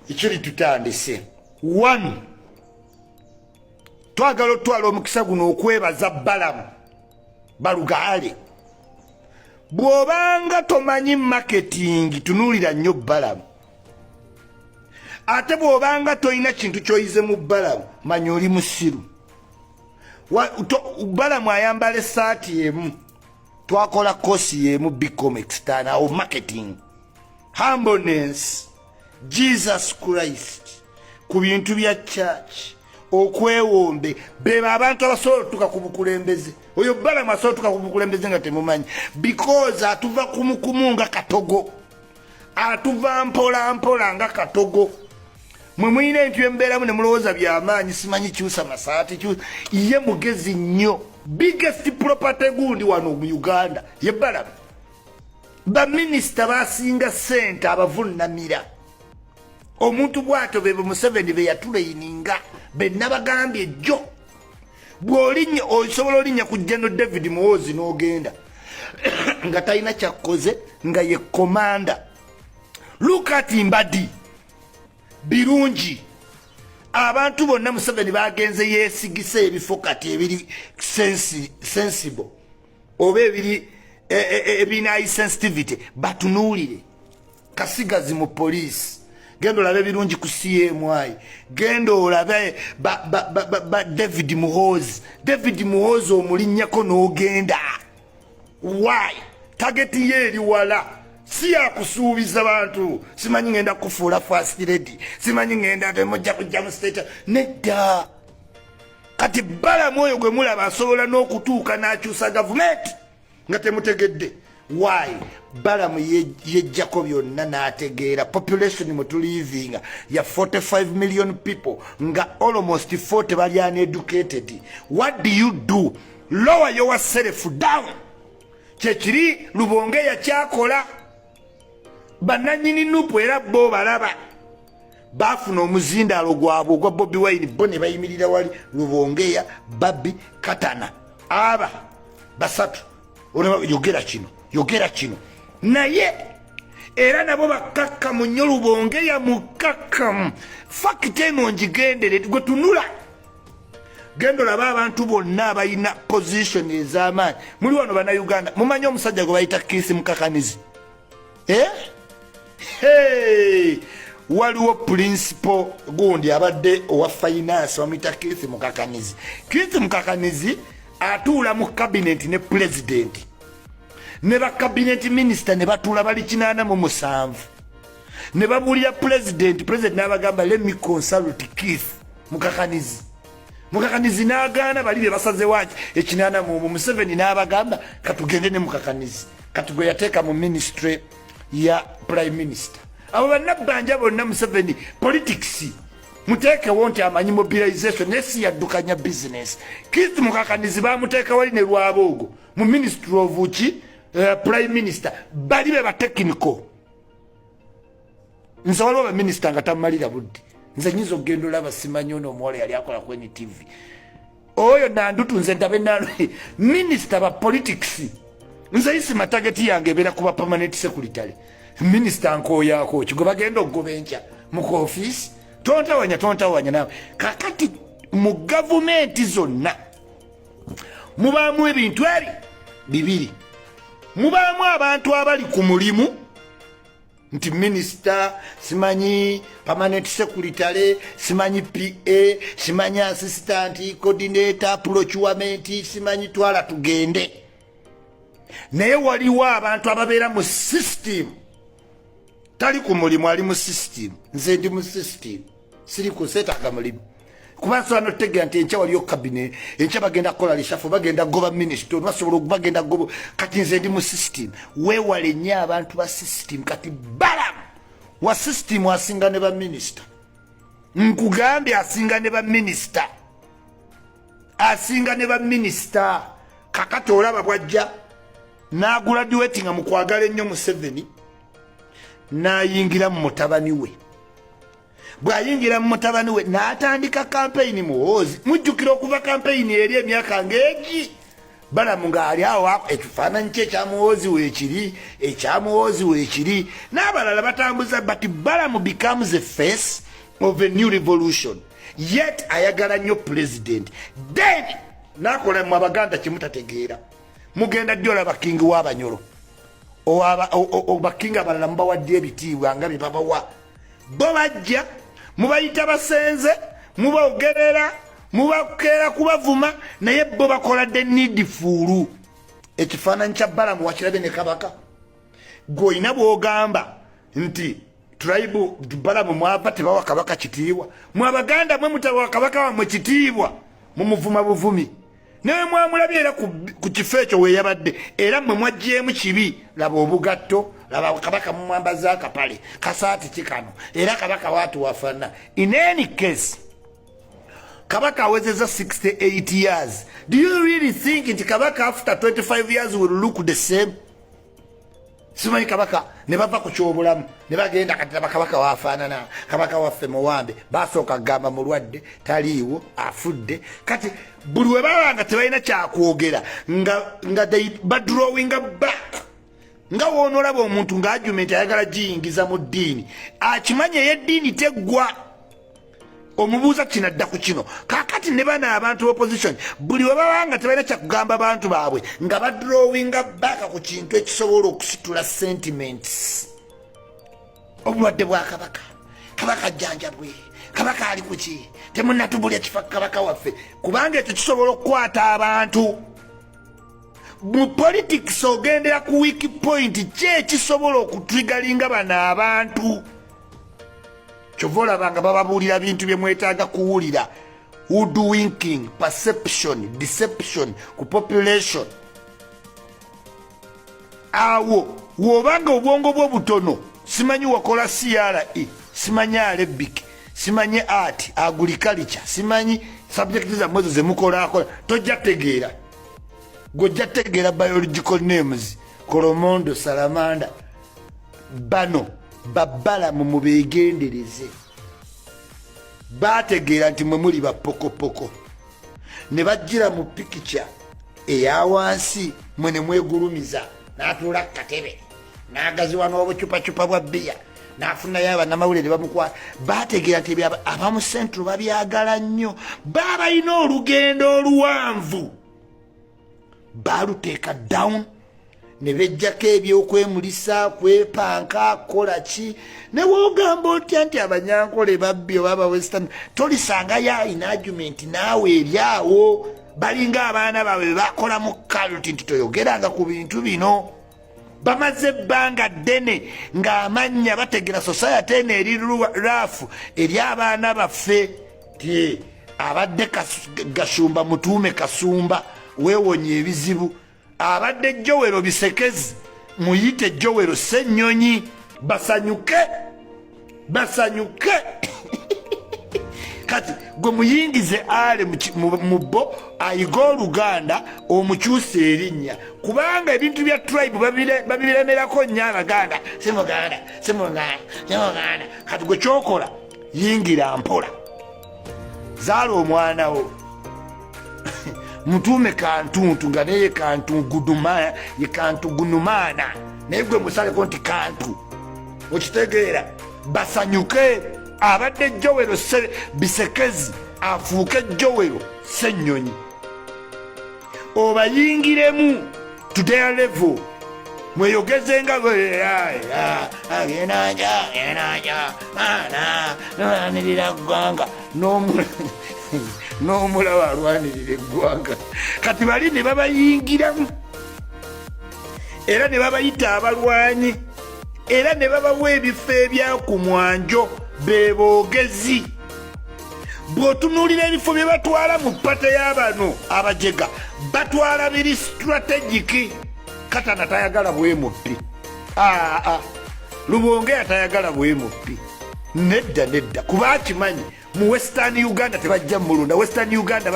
Iculi tutandise. 1. Twagala otwala omukisa guno okwebaza Balaam balugaale. Bw'obanga tomanyi marketing tunuulira nnyo Balaam. Ate bw'obanga toyina kintu ky'oyize mu Balaam manya oli musiru. Balaam ayambala essaati emu. Twakola kosi yemu become external awo marketing. Humbleness. Jesus Christ. Ku bintu bya church. Okwewombe. Beba abantu abasobola tuka ku bukulembeze. Oyo Balaam asobola tuka ku bukulembeze nga temumanyi. Because atuva kumukumu nga katogo. Atuva mpola nga katogo. Mwe mwine entu embeeramu ne mulowooza by'amaanyi simanyi kyusa masaati kyusa. Ye mugezi nnyo. Biggest property gundi wano mu Uganda ye Balaam. Ba minister basinga sente abavunnamira. Omuntu bwato bebe Museveni be yatuleininga be nabagambye jjo. Bw'olinnya osobola olinnya ku General David Muhoozi n'ogenda nga talina kyakkoze nga ye commander. Look at Mbadi. Birungi. Abantu bonna Museveni bagenze yesigise ebifo kati ebiri sensible oba ebiri ebinayi sensitivity batunuulire. Kasigazi mu police. Gendo olabe birungi ku CMI. Gendo olabe David Muhoozi. David Muhoozi omulinnyako n'ogenda. Why? Targeti ye eri wala. Si ya kusuubiza bantu. Simanyi ngenda kufuula first lady. Simanyi ngenda temujja kujja mu state. Nedda. Kati Balaam oyo gwe mulaba asobola n'okutuuka n'akyusa gavumenti nga temutegedde. Why? Balaam yejjako byonna n'ategeera population mutulivinga ya 45 million people nga almost 40 bali uneducated. What do you do? Lower yourself down. Kyekiri Lubonge yakyakola. Bananyini nupu era bo balaba. Bafuna omuzindaalo gwabwe ogwa Bobi Wine bo ne bayimirira wali Lubongeya Babi Katana. Aba basatu. Yogera kino. Naye era nabo bakakkamu nnyo Lubongeya mukakkamu. Fakiti eno ngigendere gwe tunula. Gendo laba abantu bonna abayina position ez'amaanyi. Muli wano bannayuganda mumanyi omusajja gwe bayita Kiisi Mukakanizi. Hey! Waliwo principal gundi abadde owa finance wamuyita Kiisi Mukakanizi. Kiisi Mukakanizi atuula mu cabinet ne president. Ne ba cabinet minister ne batuula bali 87. Ne babuulira president n'abagamba let me consult Kiisi Mukakanizi. Mukakanizi n'agaana bali be basaze waaki ekinana mu Museveni n'abagamba katugende ne Mukakanizi katugwe yateeka mu ministry ya prime minister. Abo bannabbanja bonna Museveni politics muteeke wonti amanyi mobilization nesi yaddukanya business. Kiisi Mukakanizi bamuteeka wali ne Lwaboogo mu ministry of uchi prime minister bali be ba technical. Nsobola ba minister nga tamalira budde. Nze nyizo ogenda olaba simanyi ono omuwala yali akola ku NTV. Oyo nandutu nze ndabe nalo minister ba politics. Nze isi matageti yange ebeera kuba permanent secretary. Minister nkoyaako kigo bagenda okugobenja mu office. Tontawanya nawe. Kakati mu government zonna mubaamu ebintu bibiri. Mubaamu abantu abali ku mulimu nti minister simanyi permanent secretary simanyi PA simanyi assistant coordinator procurement simanyi twala tugende. Naye waliwo abantu ababeera mu system. Tali ku mulimu ali mu system. Nze ndi mu system. Siri kuseetaaga mulimu. Kuba nsobola n'otegeera nti enkya waliyo cabinet, enkya bagenda kukola lishafu, bagenda goba minister, basobola bagenda goba. Kati nze ndi mu system. Weewale nnyo abantu ba system. Kati Balaam wa system asinga ne ba minister. Nkugambye asinga ne ba minister. Asinga ne ba minister. Kakati olaba bwajja n'aguladuwetinga mu kwagala ennyo Museveni n'ayingira mu mutabani we. Bw'ayingira mu mutabani we n'atandika campaign Muhoozi. Mujjukira okuva campaign eri emyaka ng'egi Balaam ng'ali awo ekifaananyi kye ekyamuwoozi weekiri n'abalala batambuza, but Balaam becomes a face of a new revolution. Yet ayagala nnyo president. Then nakola mu Abaganda kimutategeera. Mugenda ddi olaba kingi w'Abanyoro, bakingi abalala mubawadde ebitiibwa nga bye babawa. Bo bajja mubayita basenze, mubaogerera, mubakeera kubavuma, naye bo bakola the needful. Ekifaananyi kya Balaam wakirabe ne Kabaka. Gw'olina bw'ogamba nti tribe Balaam mwava tebawa Kabaka kitiibwa, mwe Abaganda mwe mutawa Kabaka wammwe kitiibwa, mumuvuma buvumi. Naye mwamulabye era ku kifo ekyo weeyabadde, era mmwe mwaggyemu kibi. Laba obugatto, laba Kabaka mumwambaza akapale kasaati kikano, era Kabaka waatu wafana. In any case, Kabaka awezeza 68 years. Do you really think nti Kabaka after 25 years will look the same? Simanyi Kabaka ne bava ku kyobulamu ne bagenda kati laba Kabaka waafaanana. Kabaka waffe muwambe basooka kugamba mulwadde taliiwo afudde. Kati buli we babanga tebalina kyakwogera nga badrawinga back. Nga woonolaba omuntu ng'argument ayagala giyingiza mu ddiini, akimanya ey'eddiini teggwa. Omubuuza kinadda ku kino. Kaakati ne bana abantu opposition buli we babanga tebalina kyakugamba abantu baabwe nga badrawinga back ku kintu ekisobola okusitula sentiments. Obulwadde bwa Kabaka, Kabaka jjanjabwe, Kabaka ali kuki, temunnatubulya kifa Kabaka waffe, kubanga ekyo kisobola okukwata abantu. Mu politics ogendera ku weak point ki ekisobola okutrigalinga bano abantu. Kyova olabanga bababuulira bintu bye mwetaaga kuwulira. Hoodwinking, perception, deception ku population. Awo wobanga obwongo bwo butono, simanyi wakola CRE, simanyi Arabic, simanyi art, agriculture, simanyi subject zammwe ezo zemukola, tojja tegeera. Gojja tegeera biological names, Kolomondo, Salamanda. Bano Balaam mubeegendereze. Bategeera nti mwe muli bapokopoko. Ne bajjira mu pikica eya wansi mwe ne mwegulumiza. N'atuula ku katebe n'agaziwa n'obucupacupa bwa bbiya n'afunayo abannamawulire bamukwata. Bategeera nti abamu Central babyagala nnyo, baabalina olugendo oluwanvu. Baaluteeka down ne bejjako ebyokwemulisa, kwepanka, kola ki. Ne woogamba otya nti Abanyankole babbi oba Abawestern, tolisangayo alina argument naawe eryawo. Balinga abaana baabwe bakola mu kaloti nti toyogeranga ku bintu bino. Bamaze ebbanga ddene ng'amannya bategera society eno eri raafu eri abaana baffe. Ti abadde Gasumba mutuume Kasumba, weewonye ebizibu. Abadde Jowero Bisekezi, muyite Jowero Ssennyonyi. Basanyuke. Kati gwe muyingize ale mu bo ayiga Oluganda omukyusa erinnya, kubanga ebintu bya tribe babiremerako nnyo Abaganda. Simuganda. Kati gwe kyokola yingira mpola, zaala omwana wo mutuume Kantuntu nga naye Kantu Gudumana ye Kantu Gunumana, naye gwe musaleko nti Kantu. Okitegeera? Basanyuke. Abadde Jowero Bisekezi afuuke Jowero Ssennyonyi. Obayingiremu to their level. Mweyogezenga genanja alwanirira ggwanga n'omulaba alwanirira eggwanga. Kati bali ne babayingiramu era ne babayita abalwanyi era ne babawa ebifo ebyaku mwanjo beboogezi. Bw'otunuulira ebifo bye batwala mu pata y'abano abajega, batwala biri strategic. Katana tayagala bwemuppi. Lubonge atayagala bwemuppi. Nedda kuba akimanyi mu Western Uganda tebajja mulunda. Western Uganda